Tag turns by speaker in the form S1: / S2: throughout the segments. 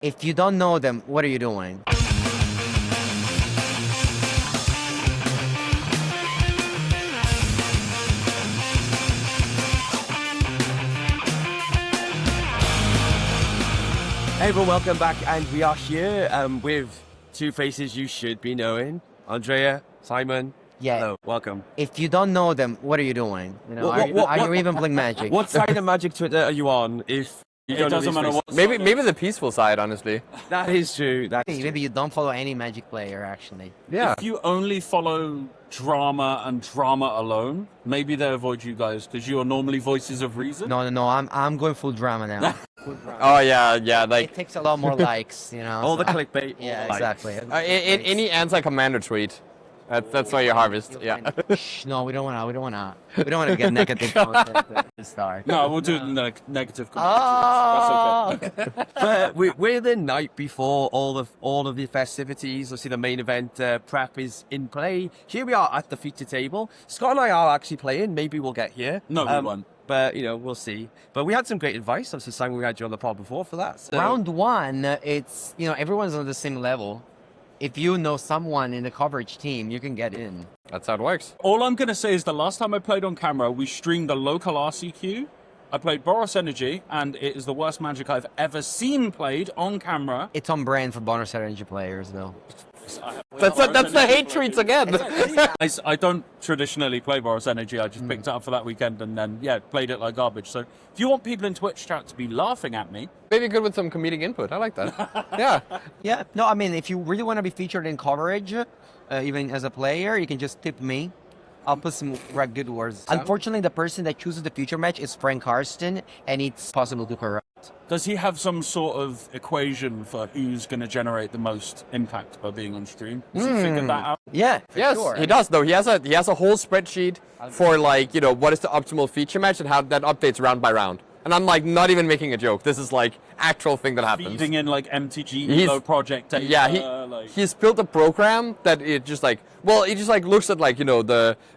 S1: If you don't know them, what are you doing?
S2: Hey everyone, welcome back, and we are here with two faces you should be knowing. Andrea, Simon.
S1: Yeah.
S2: Hello, welcome.
S1: If you don't know them, what are you doing? You know, are you even playing Magic?
S2: What side of Magic Twitter are you on? If you don't know
S3: doesn't
S2: these
S3: matter
S2: faces?
S3: what.
S4: Maybe the peaceful side, honestly.
S2: That is true.
S1: Maybe you don't follow any Magic player, actually.
S4: Yeah.
S3: If you only follow drama and drama alone, maybe they avoid you guys because you are normally voices of reason.
S1: No, I'm going full drama now. Full drama.
S4: Oh yeah,
S1: It
S4: like
S1: takes a lot more likes, you know.
S2: All the
S1: so-
S2: clickbait.
S1: Yeah,
S2: all the likes.
S1: exactly.
S4: in any anti-commander tweet. That's why you harvest. Yeah.
S1: Shh, no, we don't wanna get negative content to start.
S3: No, we'll do the negative
S1: Oh.
S3: comments. That's okay.
S2: But we're the night before all of the festivities. Let's see, the main event prep is in play. Here we are at the feature table. Scott and I are actually playing. Maybe we'll get here.
S3: No, we won't.
S2: But we'll see. But we had some great advice. Obviously, Simon, we had you on the pod before for that. So.
S1: Round one, it's everyone's on the same level. If you know someone in the coverage team, you can get in.
S4: That's how it works.
S3: All I'm going to say is the last time I played on camera, we streamed a local RCQ. I played Boros Energy, and it is the worst Magic I've ever seen played on camera.
S1: It's on brand for bonus energy players, though.
S4: That's the hate tweets again.
S3: I don't traditionally play Boros Energy. I just picked it up for that weekend and then, played it like garbage. So if you want people in Twitch chat to be laughing at me,
S4: Maybe good with some comedic input. I like that. Yeah.
S1: Yeah, no, I mean, if you really want to be featured in coverage, even as a player, you can just tip me. I'll put some good words. Unfortunately, the person that chooses the future match is Frank Karsten, and it's possible to corrupt.
S3: does he have some sort of equation for who's going to generate the most impact by being on stream? Has he figured that out?
S1: Yeah, for
S4: Yes,
S1: sure.
S4: he does though. He has a whole spreadsheet for what is the optimal feature match and how that updates round by round. And I'm like not even making a joke. This is like actual thing that happens.
S3: Feeding in like MTG
S4: He's-
S3: Elo project data.
S4: Yeah, he's built a program that it just looks at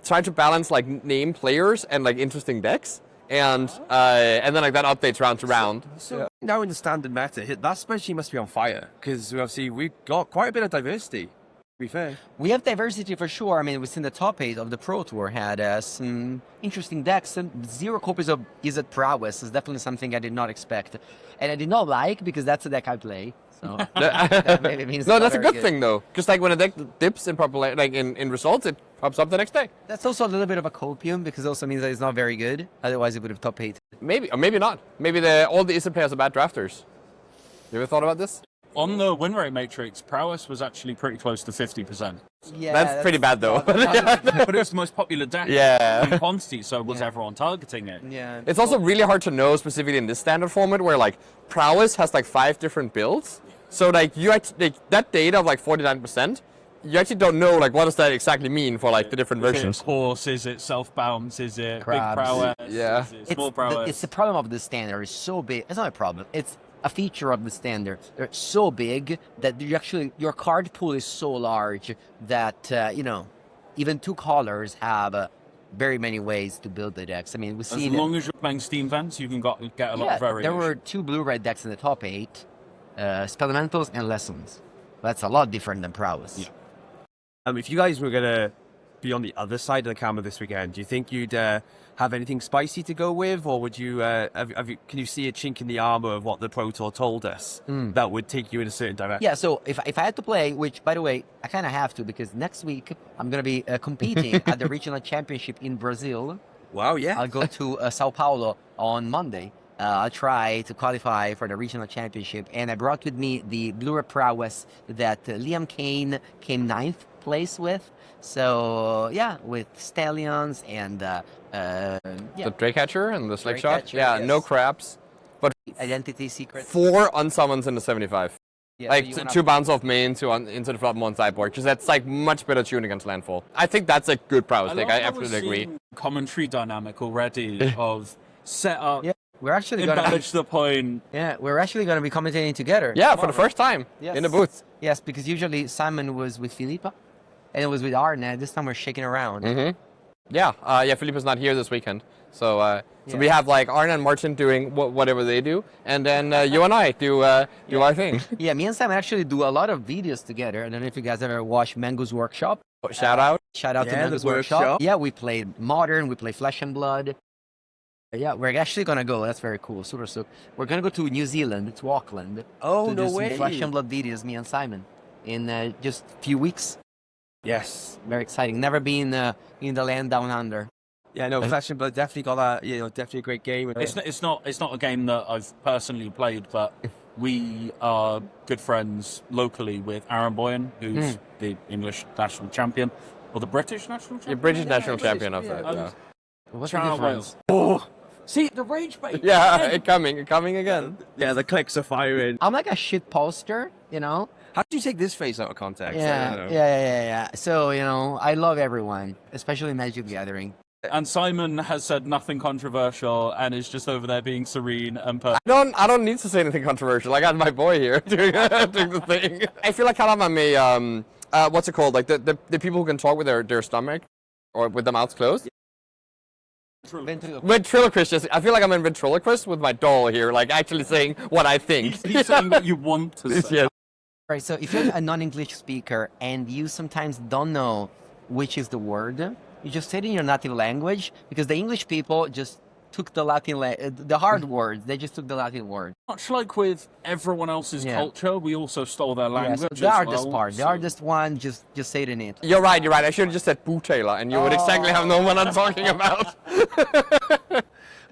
S4: trying to balance like name players and like interesting decks and then like that updates round to round.
S2: So now in the standard meta, that spreadsheet must be on fire because obviously we've got quite a bit of diversity. To be fair.
S1: We have diversity for sure. I mean, we've seen the top 8 of the Pro Tour had some interesting decks. 0 copies of Izzet Prowess is definitely something I did not expect. And I did not like because that's the deck I play. So that maybe means
S4: No,
S1: it's
S4: that's a
S1: not very
S4: good thing though. Because like when a deck dips in in results, it pops up the next day.
S1: That's also a little bit of a copium because it also means that it's not very good. Otherwise, it would have top 8.
S4: Maybe or maybe not. Maybe all the Izzet players are bad drafters. You ever thought about this?
S3: On the win rate matrix, Prowess was actually pretty close to 50%.
S1: Yeah,
S4: That's pretty bad though.
S3: But it was the most popular deck
S4: Yeah.
S3: in quantity, so was
S1: Yeah.
S3: everyone targeting it?
S1: Yeah.
S4: It's also really hard to know specifically in this standard format where like Prowess has like 5 different builds. So like you actually that data of like 49%, you actually don't know like what does that exactly mean for like the different
S3: Is it
S4: versions.
S3: horse? Is it self-bounce? Is it
S1: Crabs.
S3: big prowess?
S4: Yeah.
S3: Is it small prowess?
S1: It's the problem of the standard. It's so big. It's not a problem. It's a feature of the standard. They're so big that your card pool is so large that even 2 colors have very many ways to build the decks. I mean, we've
S3: As
S1: seen
S3: long as you're playing Steam Vents, you can get a lot of variation.
S1: there were 2 blue-red decks in the top 8, Spelementals and Lessons. That's a lot different than Prowess.
S3: Yeah.
S2: If you guys were gonna be on the other side of the camera this weekend, do you think you'd have anything spicy to go with, or would you? Can you see a chink in the armor of what the Pro Tour told us that would take you in a certain direction?
S1: Yeah, so if I had to play, which, by the way, I kind of have to because next week I'm going to be competing at the regional championship in Brazil.
S2: Wow, yeah.
S1: I'll go to Sao Paulo on Monday. I'll try to qualify for the regional championship. And I brought with me the Blue Prowess that Liam Kane came 9th place with. So, yeah, with Stallions and
S4: The Draycatcher and the Slickshot.
S1: Draycatcher,
S4: Yeah,
S1: yes.
S4: no craps. But
S1: Identity Secret.
S4: 4 unsummons in the 75.
S1: Yeah,
S4: Like
S1: so you wanna-
S4: 2 bounce off main, 2 into the flop, 1 sideboard. Because that's like much better tune against landfall. I think that's a good prowess deck. I absolutely agree.
S3: Commentary dynamic already of setup,
S1: Yeah, we're actually going to
S3: embellish the point.
S1: we're actually going to be commentating together.
S4: Yeah, for the first time
S1: Yes.
S4: in the booth.
S1: Yes, because usually Simon was with Filipa and it was with Arne. This time we're shaking around.
S4: Mm-hmm. Yeah, Felipe's not here this weekend. So we have like Arne and Martin doing whatever they do, and then you and I do our thing.
S1: Yeah, me and Simon actually do a lot of videos together. I don't know if you guys ever watched Mengu's workshop.
S4: Shout out.
S1: Shout out to
S2: Yeah,
S1: Mengu's
S2: the
S1: workshop.
S2: workshop.
S1: Yeah, we played Modern, we played Flesh and Blood. Yeah, we're actually gonna go. That's very cool. Super soon. We're gonna go to New Zealand, to Auckland.
S2: Oh,
S1: to
S2: no
S1: do some
S2: way.
S1: Flesh and Blood videos, me and Simon, in just a few weeks.
S2: Yes.
S1: Very exciting. Never been in the land down under.
S2: Yeah, no, Flesh and Blood definitely got that. You know, definitely a great game.
S3: It's not a game that I've personally played, but we are good friends locally with Aaron Boyan, who's the English national champion, or the British national champion.
S4: You're British national champion of that. Yeah.
S1: What's the
S3: Channel
S1: difference?
S3: Wales. Oh, see the rage bait.
S4: Yeah, it coming again.
S2: Yeah, the clicks are firing.
S1: I'm like a shit poster, you know?
S2: How did you take this face out of context? I
S1: Yeah,
S2: don't
S1: yeah.
S2: know.
S1: So, you know, I love everyone, especially Magic the Gathering.
S3: And Simon has said nothing controversial and is just over there being serene and perfect.
S4: I don't need to say anything controversial. I got my boy here doing the thing. I feel like kind of I'm a what's it called? Like the people who can talk with their stomach or with their mouths closed. Ventriloquist. Just, I feel like I'm a ventriloquist with my doll here, like actually saying what I think.
S3: He's saying what you want to say.
S4: Yeah.
S1: Right, so if you're a non-English speaker and you sometimes don't know which is the word, you just say it in your native language, because the English people just took the the hard words. They just took the Latin word.
S3: Much like with everyone else's culture, we also stole their language.
S1: So the hardest part, the hardest one, just say it in it.
S4: You're right. I should have just said Boo Taylor, and you would exactly have known what I'm talking about.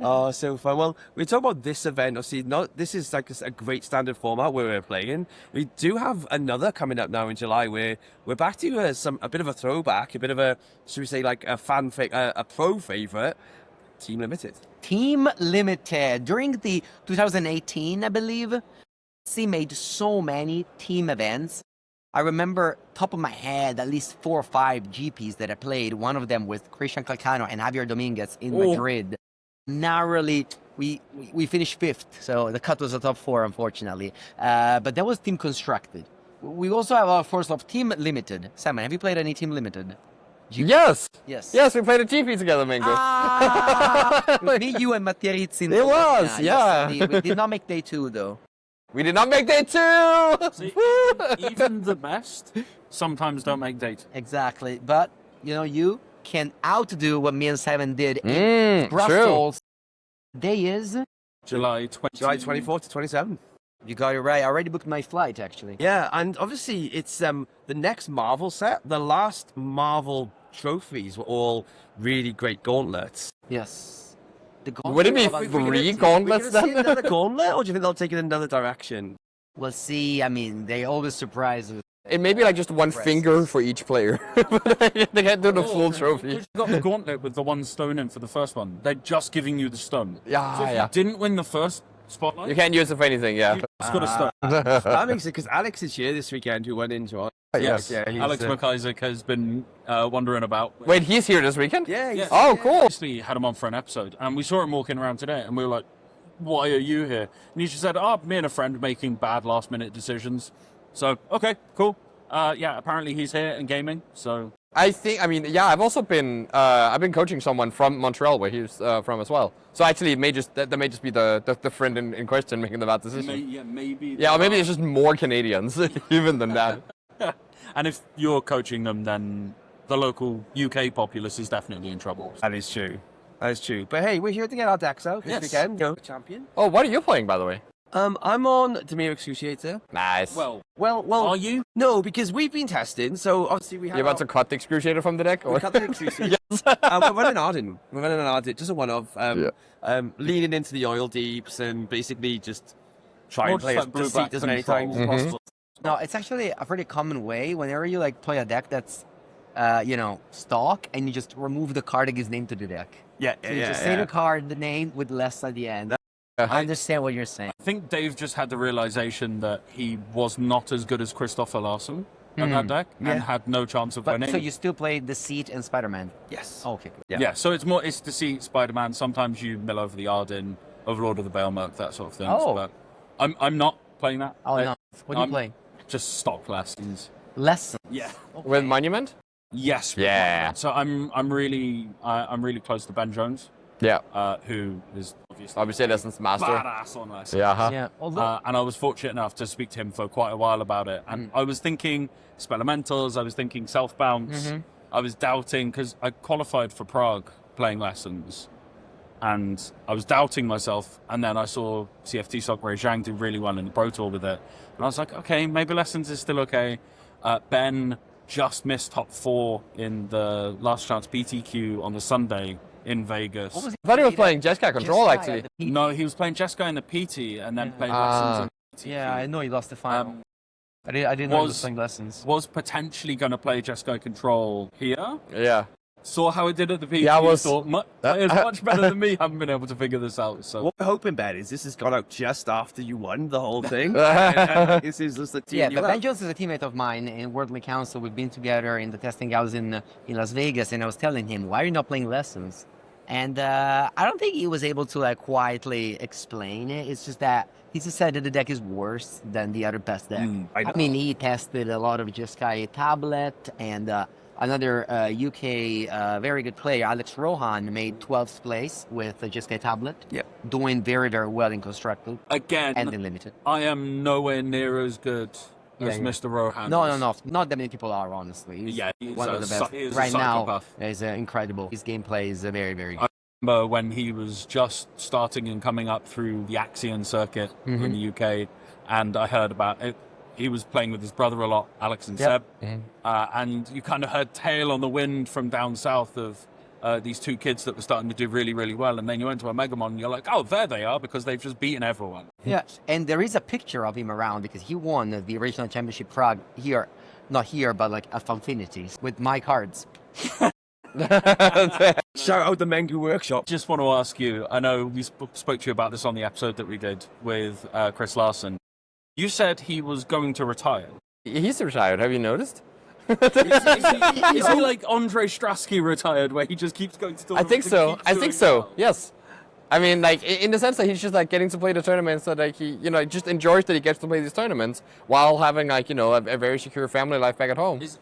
S2: Oh, so fun. Well, we talk about this event. Obviously, this is like a great standard format where we're playing. We do have another coming up now in July where we're back to a bit of a throwback, a bit of a, should we say, like a a pro favorite, Team Limited.
S1: Team Limited. During the 2018, I believe, C made so many team events. I remember, top of my head, at least 4 or 5 GPs that I played. One of them with Christian Calcano and Javier Dominguez in Madrid. Narrowly, we finished 5th, so the cut was a top 4, unfortunately. But that was Team Constructed. We also have our first of Team Limited. Simon, have you played any Team Limited?
S4: Yes.
S1: Yes.
S4: Yes, we played a GP together, Mengu.
S1: With me, you, and Mattia Rizzi.
S4: It was, yeah.
S1: Yes, we did not make day 2, though.
S4: We did not make day 2!
S3: See, even the best sometimes don't make date.
S1: Exactly. But, you know, you can outdo what me and Simon did in Brussels. Day is
S3: July
S2: 24th to 27th.
S1: You got it right. I already booked my flight, actually.
S2: Yeah, and obviously it's the next Marvel set. The last Marvel trophies were all really great gauntlets.
S1: Yes.
S4: Would it be 3 gauntlets then?
S2: Another gauntlet, or do you think they'll take it in another direction?
S1: We'll see. I mean, they always surprise us.
S4: It may be like just one finger for each player. They can't do the full trophy.
S3: You got the gauntlet with the 1 stone in for the first one. They're just giving you the stone.
S4: Yeah,
S3: So if you didn't win the first spotlight,
S4: You can't use it for anything, yeah.
S3: you just got a stone.
S2: That makes it, because Alex is here this weekend who went into it.
S3: Yes,
S2: Yeah, he's,
S3: Alex McIsaac has been wandering about.
S4: Wait, he's here this weekend?
S2: Yeah,
S3: Yes.
S4: Oh, cool.
S3: Obviously had him on for an episode, and we saw him walking around today, and we were like, why are you here? And he just said, me and a friend making bad last-minute decisions. So, okay, cool. Apparently he's here and gaming, so...
S4: I've also been, I've been coaching someone from Montreal, where he's from as well. So actually, it may just be the friend in question making the bad decision.
S3: Maybe...
S4: Yeah, or maybe it's just more Canadians, even than that.
S3: And if you're coaching them, then the local UK populace is definitely in trouble.
S2: That is true. That is true. But hey, we're here to get our decks out this
S3: Yes.
S2: weekend. Go, champion.
S4: Oh, what are you playing, by the way?
S2: I'm on Demir Excruciator.
S4: Nice.
S3: Well,
S2: Well,
S3: are you?
S2: No, because we've been testing, so obviously we have...
S4: You're about to cut the Excruciator from the deck?
S2: We
S4: Or?
S2: cut the Excruciator. We're running Arden. We're running an Arden, just a one-off. Leaning into the oil deeps and basically just try
S3: More
S2: and play
S3: just
S2: as
S3: like blue-black
S2: as many
S3: control.
S2: times as possible.
S1: No, it's actually a pretty common way. Whenever you like play a deck that's, stock, and you just remove the card that gives name to the deck.
S2: Yeah,
S1: So you just say the card, the name, with less at the end. I understand what you're saying.
S3: I think Dave just had the realization that he was not as good as Christopher Larson at that deck and had no chance of
S1: But
S3: winning.
S1: so you still play Deceit and Spider-Man?
S2: Yes.
S1: Oh, okay.
S3: Yeah, so it's Deceit, Spider-Man. Sometimes you mill over the Arden, Overlord of the Baelmerk, that sort of thing.
S1: Oh.
S3: But I'm not playing that.
S1: Oh, no. What do you
S3: I'm-
S1: play?
S3: Just stock lessons.
S1: Lessons.
S3: Yeah.
S4: With Monument?
S3: Yes.
S4: Yeah.
S3: So I'm really close to Ben Jones,
S4: Yeah.
S3: who is obviously
S4: Obviously, lessons master.
S3: badass on lessons.
S4: Yeah. Huh?
S1: Yeah. Although,
S3: And I was fortunate enough to speak to him for quite a while about it. And I was thinking experimentals, I was thinking self bounce, I was doubting because I qualified for Prague playing lessons, and I was doubting myself. And then I saw CFT Soccer Zhang do really well in the Pro Tour with it, and I was like, okay, maybe lessons is still okay. Ben just missed top 4 in the last chance PTQ on the Sunday in Vegas.
S1: what was
S4: I thought he was playing Jessica Control,
S1: Jessica
S4: actually.
S1: at the PT?
S3: No, he was playing Jessica in the PT and then playing lessons in the PTQ.
S1: Yeah, I know he lost the final. I didn't know he was playing lessons.
S3: Was potentially going to play Jessica Control here.
S4: Yeah.
S3: Saw how it did at the PT.
S4: Yeah, I was-
S3: Thought, players much better than me. Haven't been able to figure this out. So
S2: What we're hoping, Ben, is this has gone out just after you won the whole thing. This is just the team
S1: Yeah,
S2: you
S1: but
S2: have.
S1: Ben Jones is a teammate of mine in Worldly Council. We've been together in the testing house in Las Vegas, and I was telling him, "Why are you not playing lessons?" And I don't think he was able to like quietly explain it. It's just that he just said that the deck is worse than the other best deck.
S2: I know.
S1: I mean, he tested a lot of Jeskai Tablet, and another UK very good player, Alex Rohan, made 12th place with the Jeskai Tablet.
S2: Yep.
S1: Doing very, very well in Constructed
S3: again,
S1: and in Limited.
S3: I am nowhere near as good as
S1: Yeah.
S3: Mr. Rohan.
S1: No,
S3: is.
S1: not that many people are, honestly. He's
S3: Yeah, he's
S1: one
S3: a
S1: of the
S3: psy-
S1: best.
S3: he is a
S1: Right now,
S3: psychopath.
S1: is incredible. His gameplay is very, very good.
S3: I remember when he was just starting and coming up through the Axion circuit in the UK, and I heard about it. He was playing with his brother a lot, Alex and
S1: Yep.
S3: Seb, and you kind of heard tail on the wind from down south of these two kids that were starting to do really, really well, and then you went to a Megamon and you're like, oh, there they are, because they've just beaten everyone.
S1: Yeah, and there is a picture of him around because he won the regional championship Prague here, not here, but like at Fanfinity with my cards.
S2: Shout out the Mengu workshop.
S3: Just want to ask you, I know we spoke to you about this on the episode that we did with Chris Larson. You said he was going to retire.
S4: He's retired. Have you noticed?
S3: Is he like Andre Strasky retired, where he just keeps going to
S4: I
S3: tournaments
S4: think
S3: and
S4: so.
S3: keeps
S4: I
S3: doing
S4: think so.
S3: well?
S4: Yes. I mean, like in the sense that he's just like getting to play the tournaments, that like he, just enjoys that he gets to play these tournaments while having like a very secure family life back at home.
S3: Is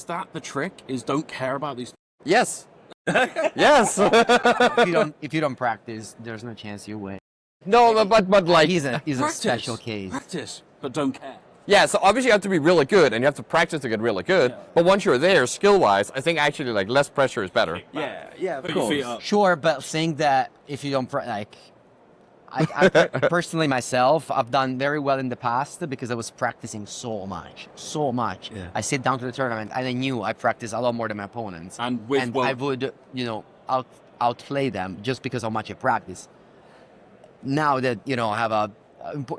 S3: that the trick? Is don't care about these.
S4: Yes. Yes.
S1: If you don't practice, there's no chance you win.
S4: No, but like
S1: He's a
S3: Practice.
S1: special case.
S3: Practice, but don't care.
S4: yeah. So obviously you have to be really good, and you have to practice to get really good.
S3: Yeah.
S4: But once you're there, skill-wise, I think actually like less pressure is better.
S2: Yeah, of
S3: Put your feet
S2: course.
S3: up.
S1: Sure, but saying that if you don't I personally myself, I've done very well in the past because I was practicing so much.
S2: Yeah.
S1: I sit down to the tournament and I knew I practiced a lot more than my opponents,
S3: And with
S1: I would outplay them just because how much I practice. Now that I have a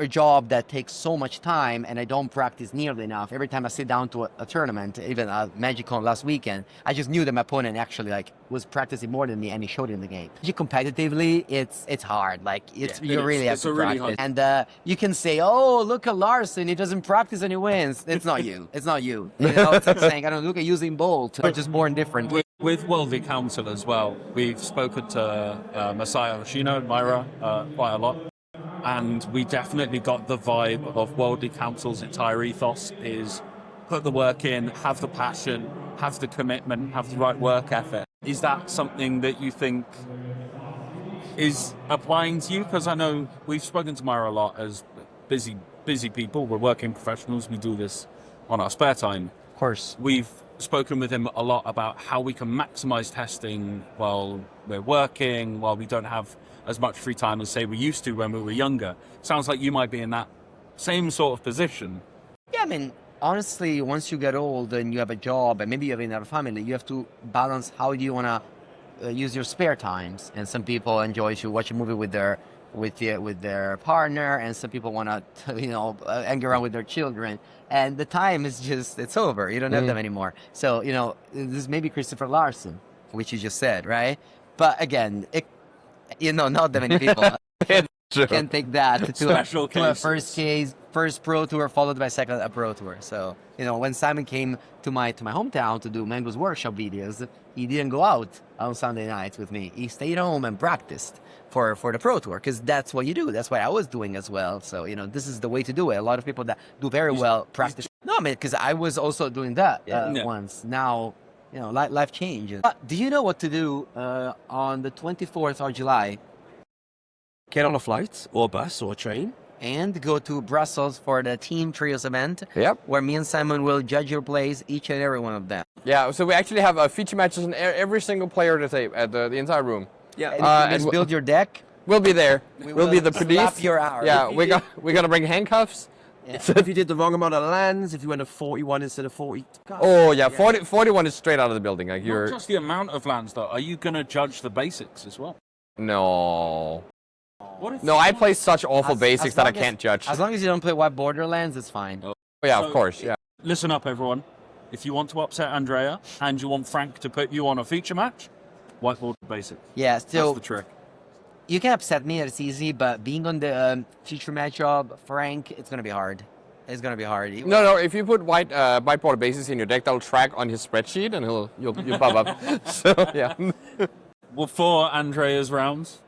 S1: job that takes so much time and I don't practice nearly enough. Every time I sit down to a tournament, even a Magicon last weekend, I just knew that my opponent actually was practicing more than me, and he showed it in the game. Competitively, it's hard. Like you really have
S3: It's
S1: to
S3: a really
S1: practice.
S3: hard-
S1: And you can say, "Oh, look at Larson. He doesn't practice and he wins." It's not you. It's not you. It's like saying, "I don't look at Usain Bolt. We're just born different."
S3: With Worldly Council as well, we've spoken to Masaya Hoshino and Myra quite a lot. And we definitely got the vibe of Worldly Council's entire ethos is put the work in, have the passion, have the commitment, have the right work ethic. Is that something that you think is applying to you? Because I know we've spoken to Myra a lot as busy people. We're working professionals. We do this on our spare time.
S1: Of course.
S3: We've spoken with him a lot about how we can maximize testing while we're working, while we don't have as much free time as, say, we used to when we were younger. Sounds like you might be in that same sort of position.
S1: Yeah, I mean, honestly, once you get old and you have a job and maybe you have another family, you have to balance how do you want to use your spare times. And some people enjoy to watch a movie with their partner, and some people want to hang around with their children. And the time is it's over. You don't have them anymore. So this is maybe Christopher Larson, which you just said, right? But again, not that many people can take that
S3: Special
S1: to a
S3: cases.
S1: first pro tour followed by second a pro tour. So when Simon came to my hometown to do Mengus workshop videos, he didn't go out on Sunday nights with me. He stayed home and practiced for the pro tour because that's what you do. That's what I was doing as well. So this is the way to do it. A lot of people that do very well practice. No, I mean, because I was also doing that once. Now life changes. But do you know what to do on the 24th of July?
S2: Get on a flight or a bus or a train.
S1: And go to Brussels for the Team Trios event.
S4: Yep.
S1: Where me and Simon will judge your plays, each and every one of them.
S4: Yeah, so we actually have feature matches on every single player at the entire room.
S2: Yeah.
S1: And
S4: and
S1: build your deck.
S4: We'll be there.
S1: We
S4: We'll be the
S1: slap
S4: police.
S1: your hour.
S4: Yeah, we're gonna bring handcuffs.
S2: So if you did the wrong amount of lands, if you went to 41 instead of 40.
S4: Oh yeah, 41 is straight out of the building. Like
S3: Not
S4: you're
S3: just the amount of lands, though. Are you going to judge the basics as well?
S4: no.
S3: What if
S4: No, I play such awful
S1: As-
S4: basics
S1: as
S4: that I
S1: long as-
S4: can't judge.
S1: As long as you don't play White Borderlands, it's fine.
S4: Oh, yeah,
S3: So-
S4: of course. Yeah.
S3: Listen up, everyone. If you want to upset Andrea and you want Frank to put you on a feature match, whiteboard basics.
S1: Yeah,
S3: That's
S1: still,
S3: the trick.
S1: you can upset me, it's easy, but being on the future matchup, Frank, it's going to be hard. It's going to be hard.
S4: No. If you put whiteboard bases in your deck, that'll track on his spreadsheet, and you'll pop up. So yeah.
S3: Well, for Andrea's rounds,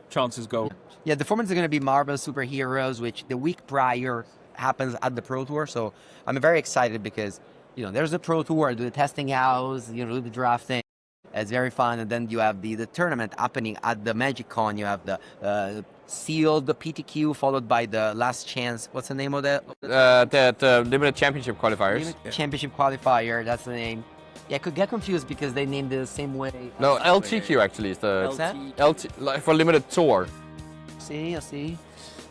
S3: chances go.
S1: Yeah, the formats are going to be Marvel Superheroes, which the week prior happens at the Pro Tour. So I'm very excited because, there's the Pro Tour, the testing house, do the drafting. It's very fun. And then you have the tournament happening at the Magic Con. You have the sealed PTQ followed by the last chance. What's the name of that?
S4: The limited championship qualifiers.
S1: Championship qualifier. That's the name. Yeah, I could get confused because they named it the same way.
S4: No, LTQ actually is the
S1: What's that?
S4: LT like for limited tour.
S1: I see.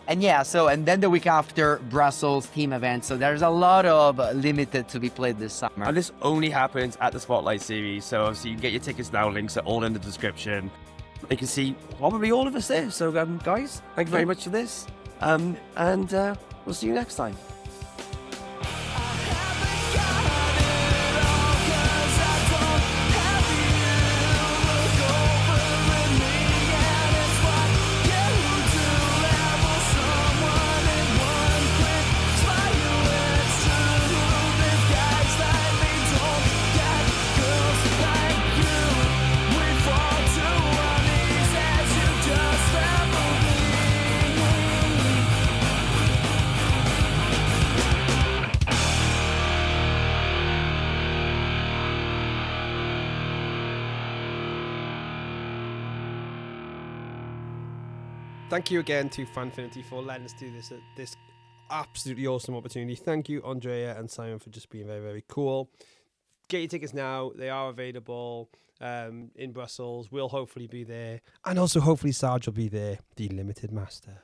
S1: And yeah, and then the week after, Brussels team event. So there's a lot of limited to be played this summer.
S2: And this only happens at the Spotlight Series, so obviously you can get your tickets now. Links are all in the description. You can see probably all of us there. So guys, thank you very much for this. And we'll see you next time.
S5: Thank you again to Fanfinity for letting us do this absolutely awesome opportunity. Thank you, Andrea and Simon, for just being very, very cool. Get your tickets now. They are available in Brussels. We'll hopefully be there. And also hopefully Sarge will be there, the Limited Master.